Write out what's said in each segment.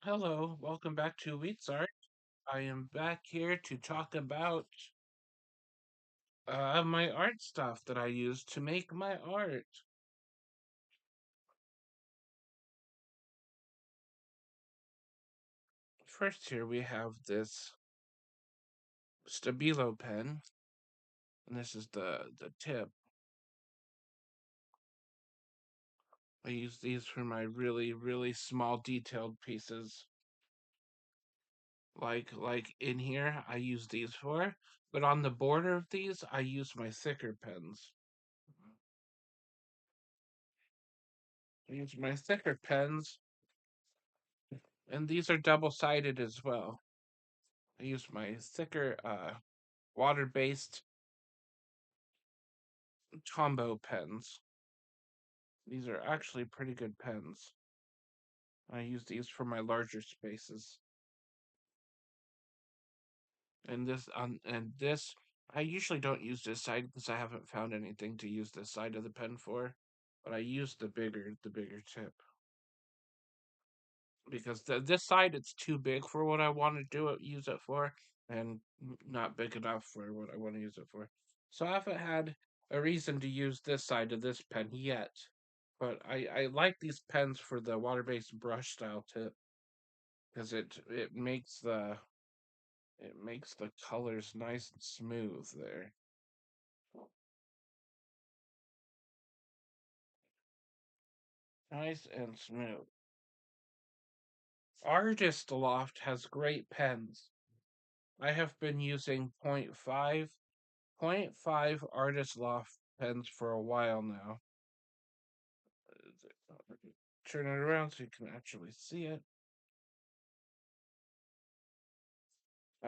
Hello, welcome back to Wheat's Art. I am back here to talk about my art stuff that I use to make my art. First, here we have this Stabilo pen, and this is the tip. I use these for my really small detailed pieces. Like in here, I use these for, but on the border of these, I use my thicker pens. I use my thicker pens, and these are double-sided as well. I use my thicker water-based Tombow pens. These are actually pretty good pens. I use these for my larger spaces. And this, I usually don't use this side because I haven't found anything to use this side of the pen for. But I use the bigger tip because this side it's too big for what I want to use it for, and not big enough for what I want to use it for. So I haven't had a reason to use this side of this pen yet. But I like these pens for the water-based brush style tip because it makes the colors nice and smooth there. Nice and smooth. Artist Loft has great pens. I have been using point five Artist Loft pens for a while now. Turn it around so you can actually see it.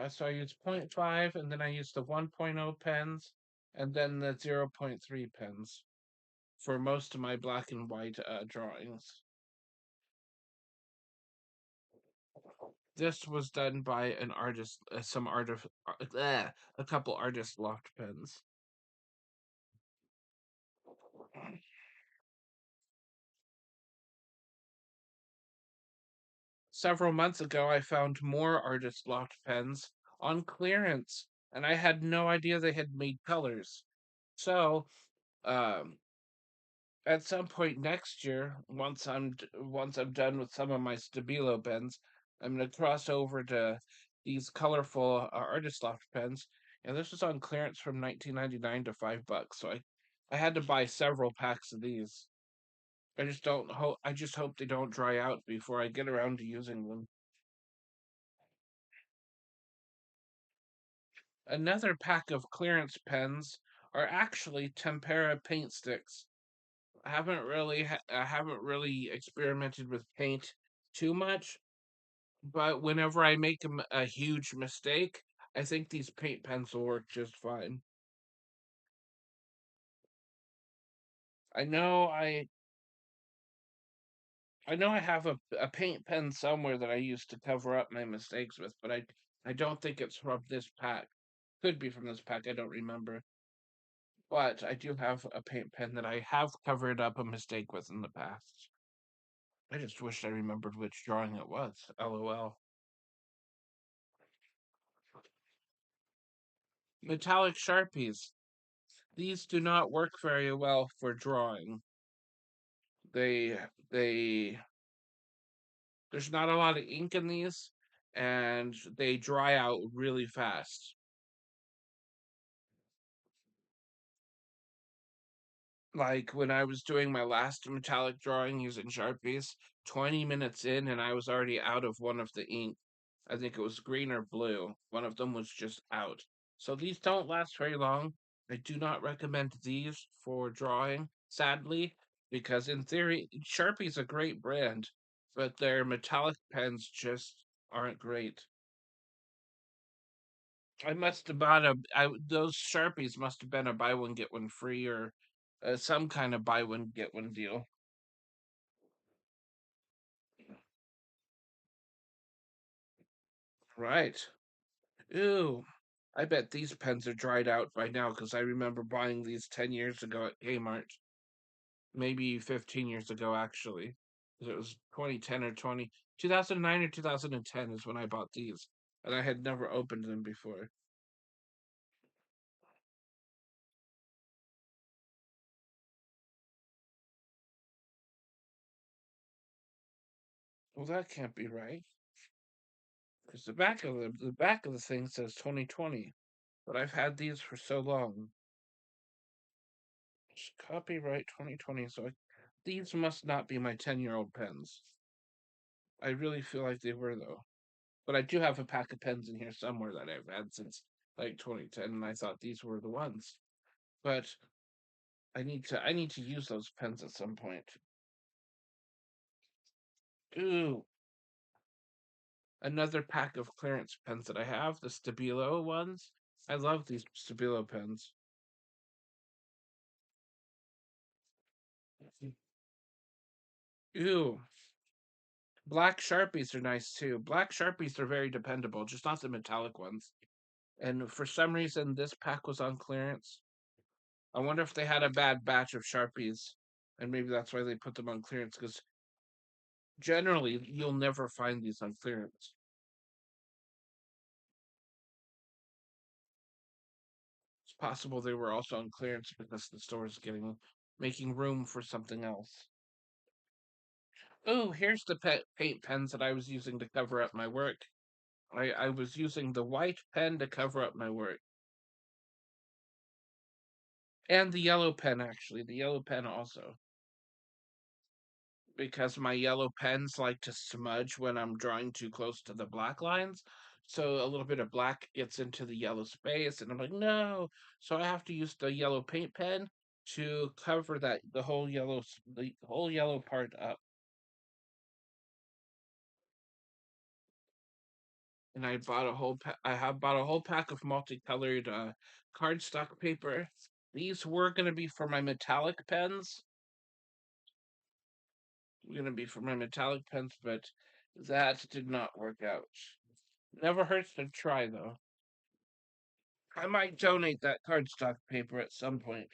So I use point 0.5, and then I use the 1.0 pens, and then the zero point 0.3 pens for most of my black and white drawings. This was done by an artist, a couple artist loft pens. Several months ago, I found more artist loft pens on clearance, and I had no idea they had made colors. So, um, at some point next year, once I'm done with some of my Stabilo pens, I'm gonna cross over to these colorful artist loft pens. And this was on clearance from 1999 to $5. So I had to buy several packs of these. I just hope they don't dry out before I get around to using them. Another pack of clearance pens are actually tempera paint sticks. I haven't really experimented with paint too much, but whenever I make a huge mistake, I think these paint pens will work just fine. I know I I know I have a paint pen somewhere that I used to cover up my mistakes with, but I don't think it's from this pack. Could be from this pack, I don't remember. But I do have a paint pen that I have covered up a mistake with in the past. I just wish I remembered which drawing it was. LOL. Metallic Sharpies. These do not work very well for drawing. They they there's not a lot of ink in these, and they dry out really fast. Like when I was doing my last metallic drawing using Sharpies, 20 minutes in and I was already out of one of the ink. I think it was green or blue. One of them was just out. So these don't last very long. I do not recommend these for drawing, sadly, because in theory, Sharpie's a great brand, but their metallic pens just aren't great. I must have bought those Sharpies must have been a buy one get one free or some kind of buy one get one deal. Right. Ooh. I bet these pens are dried out by now because I remember buying these 10 years ago at Kmart. Maybe 15 years ago, actually. It was 2010 or 2009 or 2010 is when I bought these, and I had never opened them before. Well, that can't be right because the back of the thing says 2020, but I've had these for so long. Copyright 2020. So these must not be my 10-year-old pens. I really feel like they were though. But I do have a pack of pens in here somewhere that I've had since like 2010, and I thought these were the ones. But I need to use those pens at some point. Ooh, another pack of clearance pens that I have, the Stabilo ones. I love these Stabilo pens. Ooh, black Sharpies are nice too. Black Sharpies are very dependable, just not the metallic ones. And for some reason, this pack was on clearance. I wonder if they had a bad batch of Sharpies, and maybe that's why they put them on clearance, because generally you'll never find these on clearance. It's possible they were also on clearance because the store is making room for something else. Oh, here's the paint pens that I was using to cover up my work. I was using the white pen to cover up my work. And the yellow pen, actually. The yellow pen also. Because my yellow pens like to smudge when I'm drawing too close to the black lines. So a little bit of black gets into the yellow space, and I'm like, no. So I have to use the yellow paint pen to cover the whole yellow part up. And I have bought a whole pack of multicolored cardstock paper. These were going to be for my metallic pens. Going to be for my metallic pens, but that did not work out. Never hurts to try, though. I might donate that cardstock paper at some point.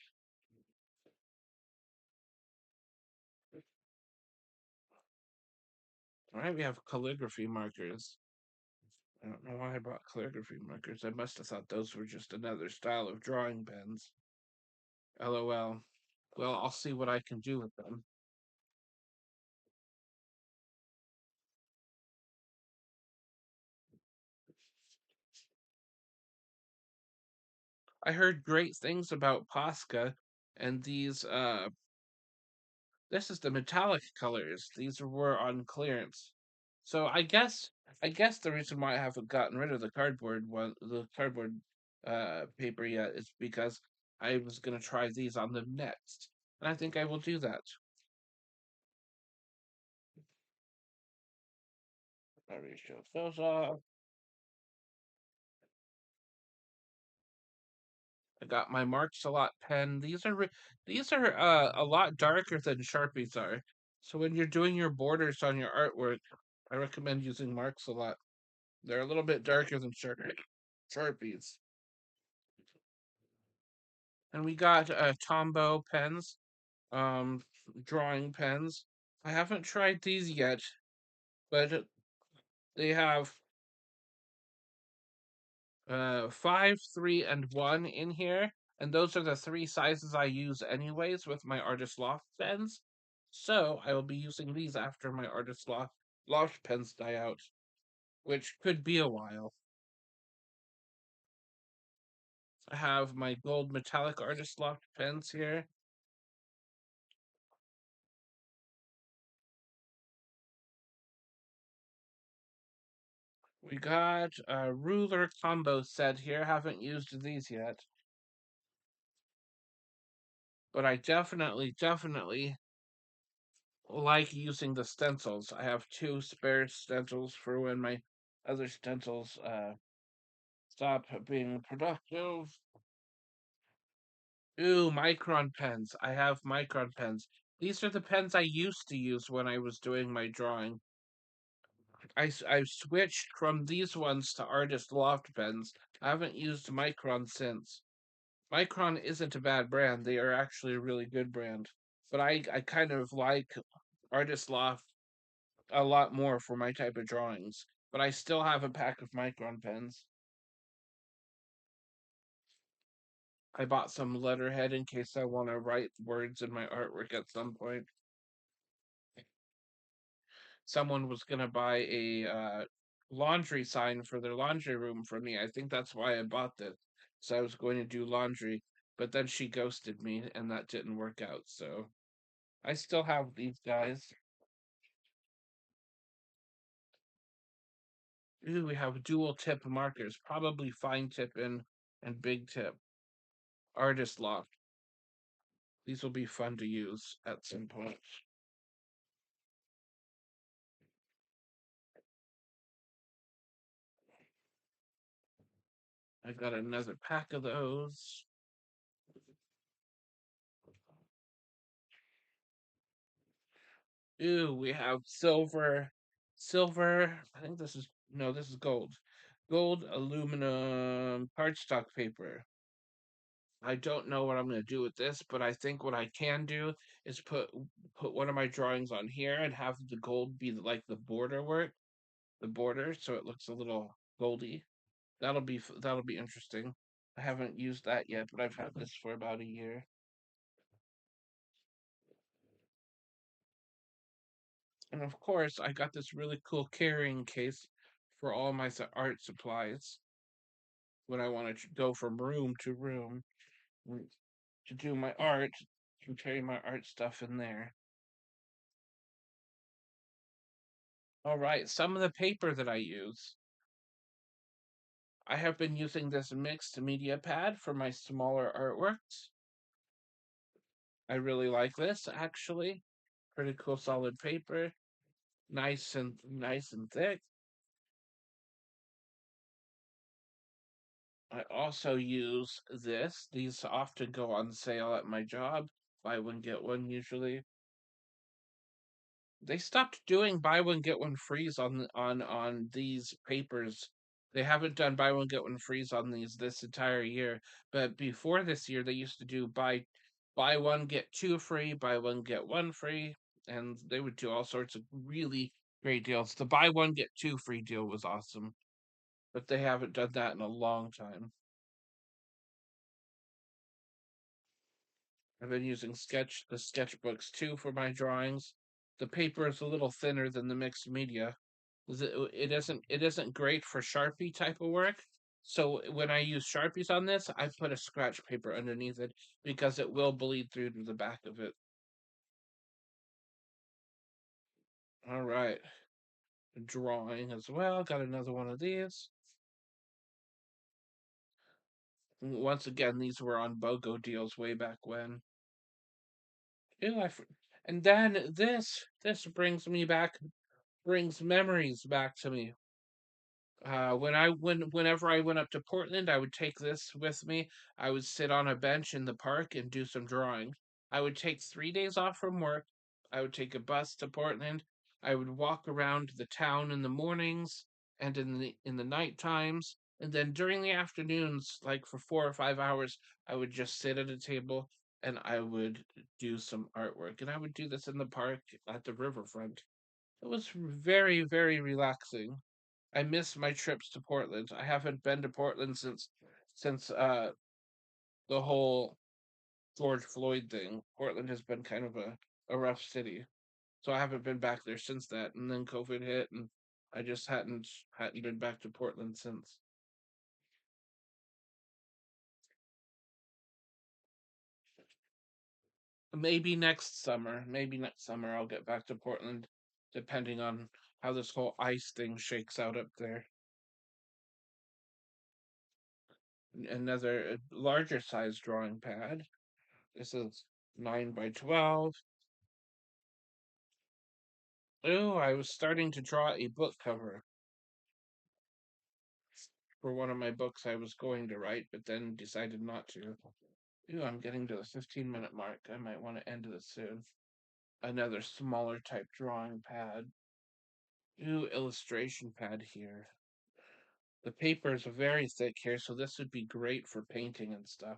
All right, we have calligraphy markers. I don't know why I bought calligraphy markers. I must have thought those were just another style of drawing pens. LOL. Well, I'll see what I can do with them. I heard great things about Posca, and this is the metallic colors. These were on clearance. So I guess the reason why I haven't gotten rid of the cardboard paper yet is because I was gonna try these on them next. And I think I will do that. Already showed those off. I got my Marks a Lot pen. These are a lot darker than Sharpies are. So when you're doing your borders on your artwork, I recommend using Marks a Lot. They're a little bit darker than Sharpies. And we got Tombow pens, um, drawing pens. I haven't tried these yet, but they have 5, 3, and 1 in here, and those are the three sizes I use anyways with my Artist Loft pens. So I will be using these after my Artist Loft pens die out, which could be a while. I have my gold metallic Artist Loft pens here. We got a ruler combo set here. Haven't used these yet, but I definitely like using the stencils. I have two spare stencils for when my other stencils stop being productive. Ooh, micron pens. I have micron pens. These are the pens I used to use when I was doing my drawing. I've switched from these ones to Artist Loft pens. I haven't used Micron since. Micron isn't a bad brand. They are actually a really good brand. But I kind of like Artist Loft a lot more for my type of drawings. But I still have a pack of micron pens. I bought some letterhead in case I want to write words in my artwork at some point. Someone was gonna buy a laundry sign for their laundry room for me. I think that's why I bought this. So I was going to do laundry, but then she ghosted me, and that didn't work out. So I still have these guys. Ooh, we have dual tip markers, probably fine tip and big tip. Artist Loft. These will be fun to use at some point. I got another pack of those. Ooh, we have silver. I think this is no, this is gold. Gold aluminum cardstock paper. I don't know what I'm gonna do with this, but I think what I can do is put one of my drawings on here and have the gold be like the border work, the border, so it looks a little goldy. That'll be interesting. I haven't used that yet, but I've had this for about a year. And of course, I got this really cool carrying case for all my art supplies when I want to go from room to room to do my art, to carry my art stuff in there. All right, some of the paper that I use. I have been using this mixed media pad for my smaller artworks. I really like this actually. Pretty cool solid paper, nice and thick. I also use this. These often go on sale at my job. Buy one, get one usually. They stopped doing buy one, get one frees on these papers. They haven't done buy one, get one frees on these this entire year. But before this year, they used to do buy one, get two free, buy one, get one free, and they would do all sorts of really great deals. The buy one, get two free deal was awesome, but they haven't done that in a long time. I've been using the sketchbooks too for my drawings. The paper is a little thinner than the mixed media. It isn't great for Sharpie type of work. So when I use Sharpies on this, I put a scratch paper underneath it because it will bleed through to the back of it. All right. Drawing as well. Got another one of these. Once again, these were on BOGO deals way back when. Ew, and then this brings memories back to me. Whenever I went up to Portland, I would take this with me. I would sit on a bench in the park and do some drawing. I would take 3 days off from work. I would take a bus to Portland. I would walk around the town in the mornings and in the night times, and then during the afternoons, like for 4 or 5 hours, I would just sit at a table and I would do some artwork. And I would do this in the park at the riverfront. It was very relaxing. I miss my trips to Portland. I haven't been to Portland since the whole George Floyd thing. Portland has been kind of a rough city. So I haven't been back there since that. And then COVID hit and I just hadn't been back to Portland since. Maybe next summer I'll get back to Portland, depending on how this whole ice thing shakes out up there. Another larger size drawing pad. This is 9 by 12. Oh, I was starting to draw a book cover for one of my books I was going to write, but then decided not to. Ooh, I'm getting to the 15-minute mark. I might want to end this soon. Another smaller type drawing pad. Ooh, illustration pad here. The paper is very thick here, so this would be great for painting and stuff.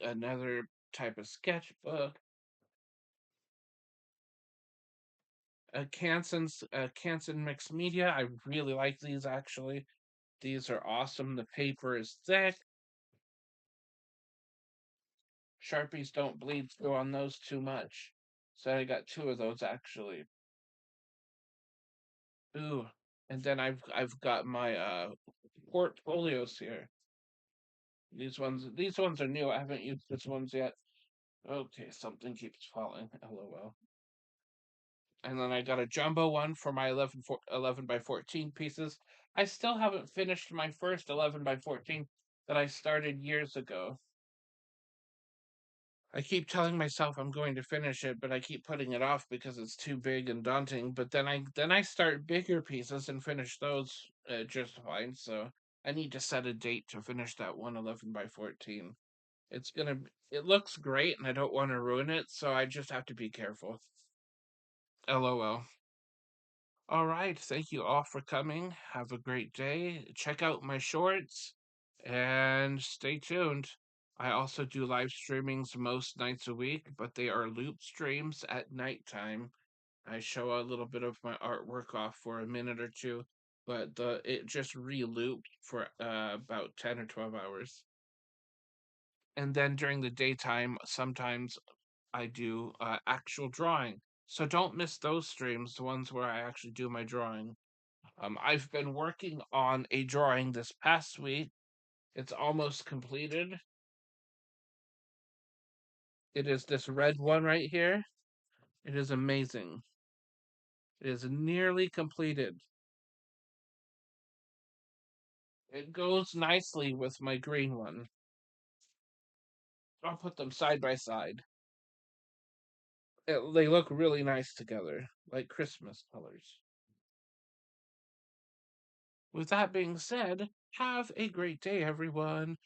Another type of sketchbook. Canson mixed media. I really like these actually. These are awesome. The paper is thick. Sharpies don't bleed through on those too much. So I got two of those actually. Ooh. And then I've got my portfolios here. These ones are new. I haven't used these ones yet. Okay, something keeps falling. LOL. And then I got a jumbo one for my 11 by 14 pieces. I still haven't finished my first 11 by 14 that I started years ago. I keep telling myself I'm going to finish it, but I keep putting it off because it's too big and daunting. But then I start bigger pieces and finish those just fine. So I need to set a date to finish that one 11 by 14. It looks great and I don't want to ruin it, so I just have to be careful. LOL. All right, thank you all for coming. Have a great day. Check out my shorts and stay tuned. I also do live streamings most nights a week, but they are loop streams at nighttime. I show a little bit of my artwork off for a minute or two, but the it just re-looped for about 10 or 12 hours. And then during the daytime, sometimes I do actual drawing. So don't miss those streams, the ones where I actually do my drawing. I've been working on a drawing this past week. It's almost completed. It is this red one right here. It is amazing. It is nearly completed. It goes nicely with my green one. I'll put them side by side. They look really nice together, like Christmas colors. With that being said, have a great day, everyone.